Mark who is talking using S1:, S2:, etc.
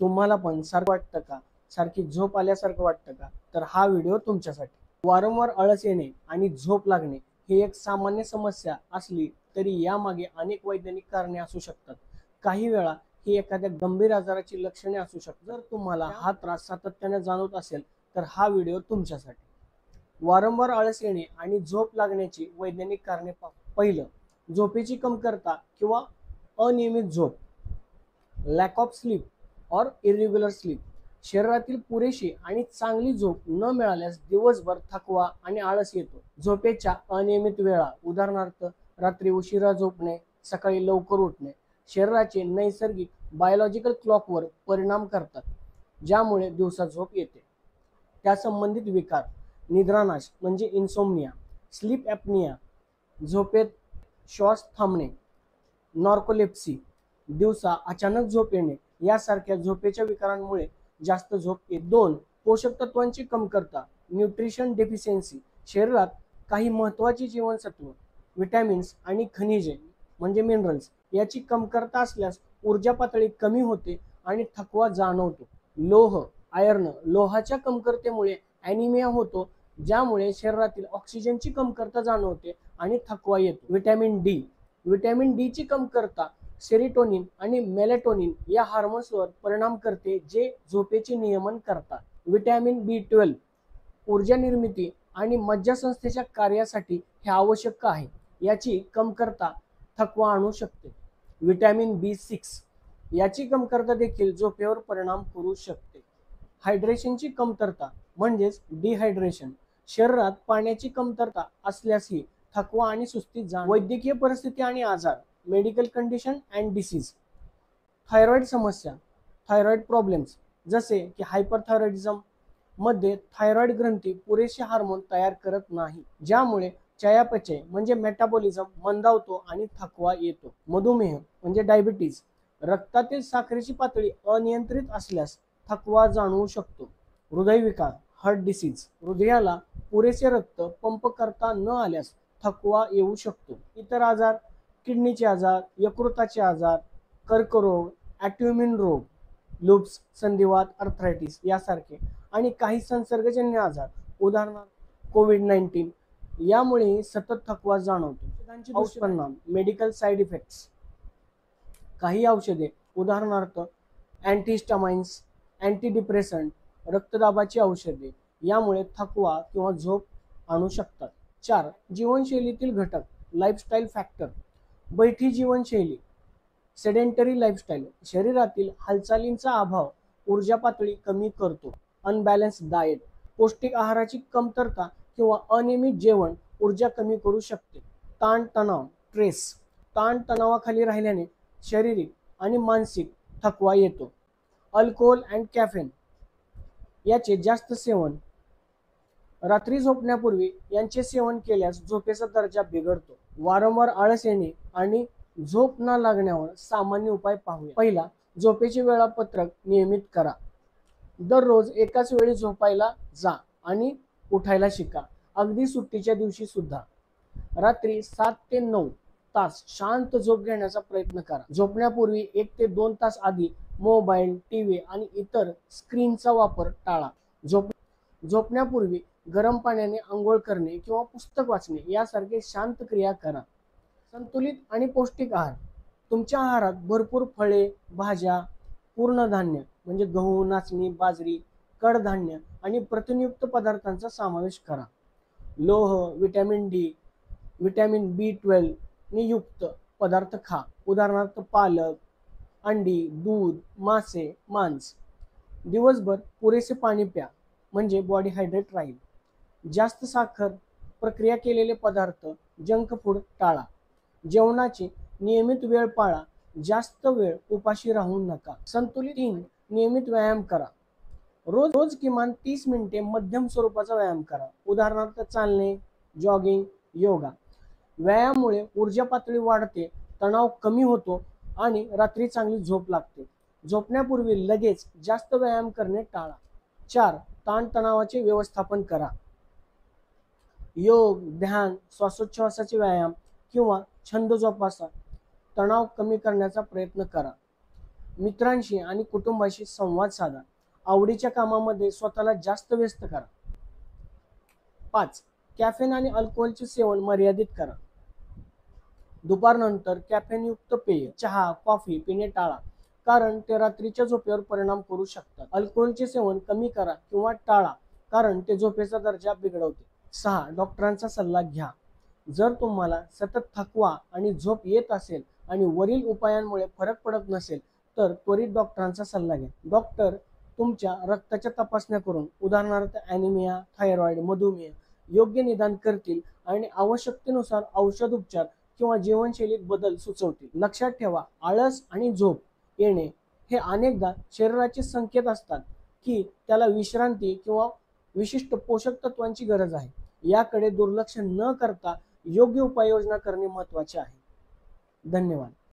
S1: तुम्हाला पण सारखं वाटतं का? सारखी झोप आल्यासारखं वाटतं का? तर हा व्हिडिओ तुमच्यासाठी. वारंवार आळस येणे आणि झोप लागणे ही एक सामान्य समस्या असली तरी यामागे अनेक वैज्ञानिक कारणे असू शकतात. काही वेळा ही एखाद्या गंभीर आजाराची लक्षणे असू शकतात. जर तुम्हाला हा त्रास सातत्याने जाणवत असेल तर हा व्हिडिओ तुमच्यासाठी. वारंवार आळस येणे आणि झोप लागण्याची वैज्ञानिक कारणे पाहू. पहिलं, झोपेची कमतरता किंवा अनियमित झोप. लॅक ऑफ स्लीप और इरेग्युलर स्लीप. शरीरातील पुरेशी आणि चांगली झोप न मिळाल्यास दिवसभर थकवा आणि आळस येतो. झोपेच्या अनियमित वेळा, उदाहरणार्थ रात्री उशिरा झोपणे, सकाळी लवकर उठणे, शरीराचे नैसर्गिक बायोलॉजिकल क्लॉकवर परिणाम करतात, ज्यामुळे दिवसा झोप येते. त्या संबंधित विकार, निद्रानाश म्हणजे इन्सोम्निया, स्लीप ॲपनिया, झोपेत श्वास थांबणे, नॉर्कोलेप्सी, दिवसा अचानक झोप येणे यासारख्या झोपेच्या विकारांमुळे जास्त झोप येते. 2. पोषक तत्वांची कमतरता, न्यूट्रिशन डेफिशियन्सी. शरीरात काही महत्त्वाची जीवनसत्व, विटॅमिन्स आणि खनिजे म्हणजे मिनरल्स याची कमतरता असल्यास ऊर्जा पातळी कमी होते आणि थकवा जाणवतो. लोह, आयर्न, लोहाच्या कमतरतेमुळे ॲनिमिया होतो, ज्यामुळे शरीरातील ऑक्सिजनची कमतरता जाणवते आणि थकवा येतो. Vitamin D. विटॅमिन डी ची कमतरता सेरोटोनिन आणि मेलेटोनिन या हार्मोन्सवर परिणाम करते, जे झोपेचे नियमन करतात. विटॅमिन बी12 ऊर्जा निर्मिती आणि मज्जासंस्थेच्या कार्यासाठी हे आवश्यक आहे. याची कमतरता थकवा आणू शकते. विटॅमिन बी6 याची कमतरता देखील झोपेवर परिणाम करू शकते. हायड्रेशनची कमतरता म्हणजेच डिहायड्रेशन. शरीरात पाण्याची कमतरता असल्यासही थकवा आणि सुस्ती जाणवते. वैद्यकीय परिस्थिती आणि आजार, medical condition and disease. Thyroid समस्या, थायरॉइड प्रॉब्लेम्स जसे की हायपरथायरॉइडिझम मध्ये थायरॉइड ग्रंथी पुरेसे हार्मोन तयार करत नाही, ज्यामुळे चयापचय म्हणजे मेटाबॉलिझम मंदावतो आणि थकवा येतो. मधुमेह म्हणजे डायबिटीज. रक्तातील साखरेची पातळी अनियंत्रित असल्यास थकवा जाणवू शकतो. हृदयविकार, हार्ट डिसीज. हृदयाला पुरेसे रक्त पंप करता न आल्यास थकवा येऊ शकतो. इतर आजार, किडनीचे आजार, यकृताचे आजार, कर्करोग, ऑटोइम्यून रोग, लूप्स, संधिवात, आर्थरायटिस यासारखे आणि काही संसर्गजन्य आजार, उदाहरणार्थ कोविड-19 यामुळे सतत थकवा जाणवतो. औषधांचे दुष्परिणाम, मेडिकल साइड इफेक्ट्स. काही औषधे, उदाहरणार्थ अँटीहिस्टामाइन्स, अँटीडिप्रेसंट, रक्तदाबाची औषधे यामुळे थकवा किंवा झोप आणू शकतात. 4. जीवनशैलीतील घटक, लाईफस्टाईल फॅक्टर. बैठी जीवनशैली, सेडेंटरी लाईफस्टाईल, शरीरातील हालचालींचा अभाव ऊर्जा पातळी कमी करतो. अनबॅलन्स डाएट, पौष्टिक आहाराची कमतरता किंवा अनियमित जेवण ऊर्जा कमी करू शकते. ताणतणाव, स्ट्रेस. ताणतणावाखाली राहिल्याने शारीरिक आणि मानसिक थकवा येतो. अल्कोहोल अँड कॅफेन याचे जास्त सेवन. रात्री झोपण्यापूर्वी यांचे सेवन केल्यास झोपेचा दर्जा बिघडतो. वारंवार आळस येणे आणि झोप न लागण्यावर सामान्य उपाय पाहूया. पहिला, झोपेचे वेळापत्रक नियमित करा. दररोज एकाच वेळी झोपायला जा आणि उठायला शिका, अगदी सुट्टीच्या दिवशी सुद्धा. रात्री 7 ते 9 तास शांत झोप घेण्याचा प्रयत्न करा. झोपण्यापूर्वी 1 ते 2 तास आधी मोबाईल, टीव्ही आणि इतर स्क्रीनचा वापर टाळा. झोपण्यापूर्वी गरम पाण्याने आंघोळ करणे किंवा पुस्तक वाचणे यासारखे शांत क्रिया करा. संतुलित आणि पौष्टिक आहार. तुमच्या आहारात भरपूर फळे, भाज्या, पूर्णधान्य म्हणजे गहू, नाचणी, बाजरी, कडधान्य आणि प्रथिनयुक्त पदार्थांचा समावेश करा. लोह, विटॅमिन डी, विटॅमिन बी12 ने युक्त पदार्थ खा, उदाहरणार्थ पालक, अंडी, दूध, मासे, मांस. दिवसभर पुरेसे पाणी प्या म्हणजे बॉडी हायड्रेट राहील. जास्त साखर, प्रक्रिया केलेले पदार्थ, जंक फूड टाळा. जेवणाची नियमित वेळ पाळा, जास्त वेळ उपाशी राहू नका. संतुलित. 3. नियमित व्यायाम करा. रोज किमान 30 मिनिटे मध्यम स्वरूपाचा व्यायाम करा, उदाहरणार्थ चालणे, जॉगिंग, योगा. व्यायामामुळे ऊर्जा पातळी वाढते, तणाव कमी होतो आणि रात्री चांगली झोप लागते. झोपण्यापूर्वी लगेच जास्त व्यायाम करणे टाळा. 4. ताणतणावाचे व्यवस्थापन करा. योग, ध्यान, श्वासोच्छवासाचे व्यायाम किंवा छंद जोपासा. तणाव कमी करण्याचा प्रयत्न करा. मित्रांशी आणि कुटुंबाशी संवाद साधा. आवडीच्या कामामध्ये स्वतःला जास्त व्यस्त करा. 5. कॅफेन आणि अल्कोहोलचे सेवन मर्यादित करा. दुपारनंतर कॅफेनयुक्त पेय, चहा, कॉफी पिणे टाळा, कारण ते रात्रीच्या झोपेवर परिणाम करू शकतात. अल्कोहोलचे सेवन कमी करा किंवा टाळा, कारण ते झोपेचा दर्जा बिघडवते. 6. डॉक्टरांचा सल्ला घ्या. जर तुम्हाला सतत थकवा आणि झोप येत असेल आणि वरील उपायांमुळे फरक पडत नसेल तर त्वरित डॉक्टरांचा सल्ला घ्या. डॉक्टर तुमच्या रक्ताच्या तपासण्या करून, उदाहरणार्थ ॲनिमिया, थायरॉइड, मधुमेह, योग्य निदान करतील आणि आवश्यकतेनुसार औषध उपचार किंवा जीवनशैलीत बदल सुचवतील. लक्षात ठेवा, आळस आणि झोप येणे हे अनेकदा शरीराचे संकेत असतात की त्याला विश्रांती किंवा विशिष्ट पोषक तत्वांची गरज आहे. याकडे दुर्लक्ष न करता योग्य उपाययोजना करणे महत्त्वाचे आहे. धन्यवाद.